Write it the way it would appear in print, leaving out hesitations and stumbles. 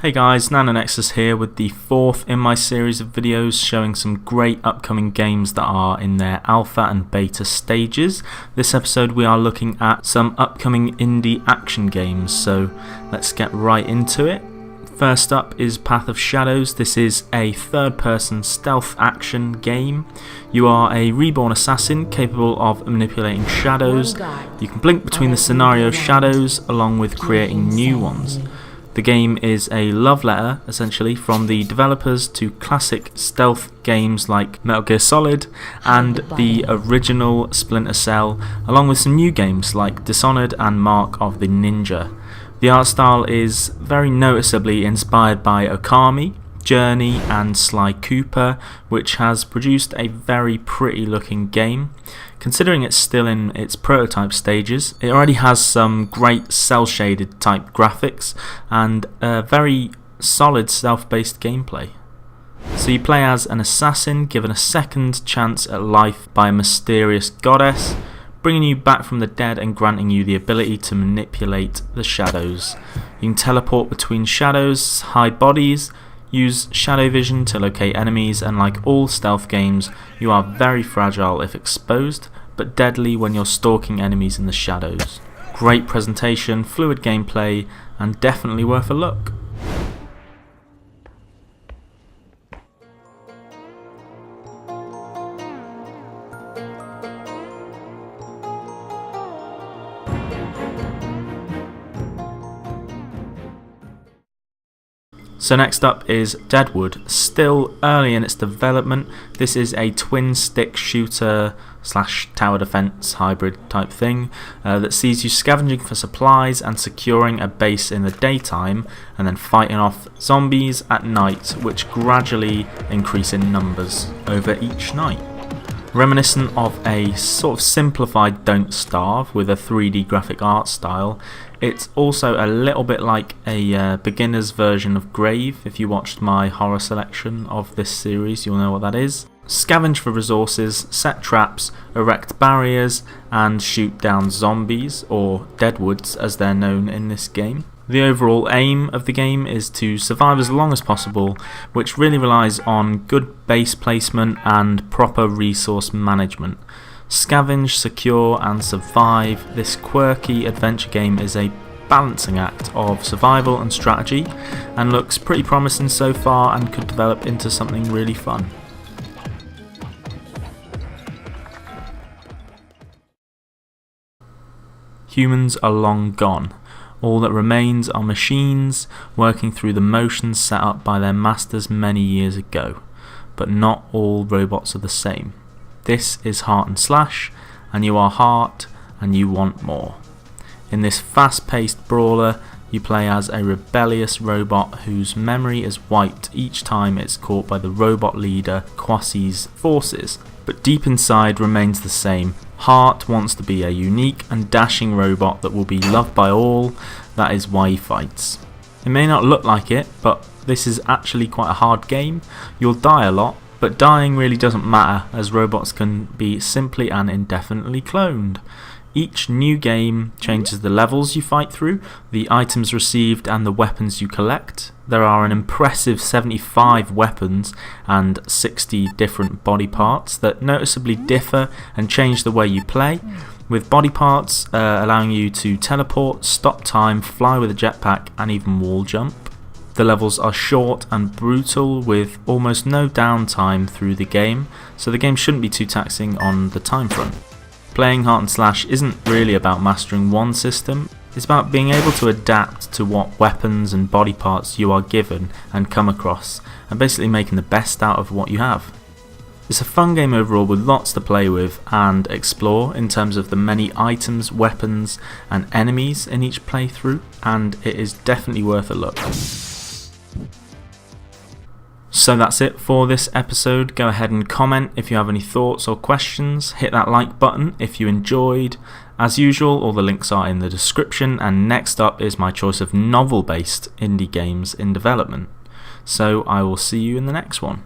Hey guys, NanoNexus here with the fourth in my series of videos showing some great upcoming games that are in their alpha and beta stages. This episode we are looking at some upcoming indie action games, so let's get right into it. First up is Path of Shadows. This is a third-person stealth action game. You are a reborn assassin capable of manipulating shadows. You can blink between the scenario shadows along with creating new ones. The game is a love letter, essentially, from the developers to classic stealth games like Metal Gear Solid and the original Splinter Cell, along with some new games like Dishonored and Mark of the Ninja. The art style is very noticeably inspired by Okami, Journey and Sly Cooper, which has produced a very pretty looking game. Considering it's still in its prototype stages, it already has some great cel-shaded type graphics and a very solid stealth-based gameplay. So you play as an assassin given a second chance at life by a mysterious goddess, bringing you back from the dead and granting you the ability to manipulate the shadows. You can teleport between shadows, hide bodies, use shadow vision to locate enemies, and like all stealth games, you are very fragile if exposed, but deadly when you're stalking enemies in the shadows. Great presentation, fluid gameplay, and definitely worth a look. So next up is Deadwood. Still early in its development, this is a twin stick shooter / tower defense hybrid type thing that sees you scavenging for supplies and securing a base in the daytime and then fighting off zombies at night, which gradually increase in numbers over each night. Reminiscent of a sort of simplified Don't Starve with a 3D graphic art style, it's also a little bit like a beginner's version of Grave. If you watched my horror selection of this series, you'll know what that is. Scavenge for resources, set traps, erect barriers, and shoot down zombies, or Deadwoods as they're known in this game. The overall aim of the game is to survive as long as possible, which really relies on good base placement and proper resource management. Scavenge, secure and survive. This quirky adventure game is a balancing act of survival and strategy and looks pretty promising so far and could develop into something really fun. Humans are long gone. All that remains are machines working through the motions set up by their masters many years ago. But not all robots are the same. This is Heart and Slash, and you are Heart and you want more. In this fast-paced brawler, you play as a rebellious robot whose memory is wiped each time it's caught by the robot leader Kwasi's forces, but deep inside remains the same. Heart wants to be a unique and dashing robot that will be loved by all. That is why he fights. It may not look like it, but this is actually quite a hard game. You'll die a lot, but dying really doesn't matter as robots can be simply and indefinitely cloned. Each new game changes the levels you fight through, the items received and the weapons you collect. There are an impressive 75 weapons and 60 different body parts that noticeably differ and change the way you play, with body parts allowing you to teleport, stop time, fly with a jetpack and even wall jump. The levels are short and brutal with almost no downtime through the game, so the game shouldn't be too taxing on the time front. Playing Heart and Slash isn't really about mastering one system, it's about being able to adapt to what weapons and body parts you are given and come across, and basically making the best out of what you have. It's a fun game overall with lots to play with and explore in terms of the many items, weapons and enemies in each playthrough, and it is definitely worth a look. So that's it for this episode. Go ahead and comment if you have any thoughts or questions. Hit that like button if you enjoyed. As usual, all the links are in the description, and next up is my choice of novel-based indie games in development. So I will see you in the next one.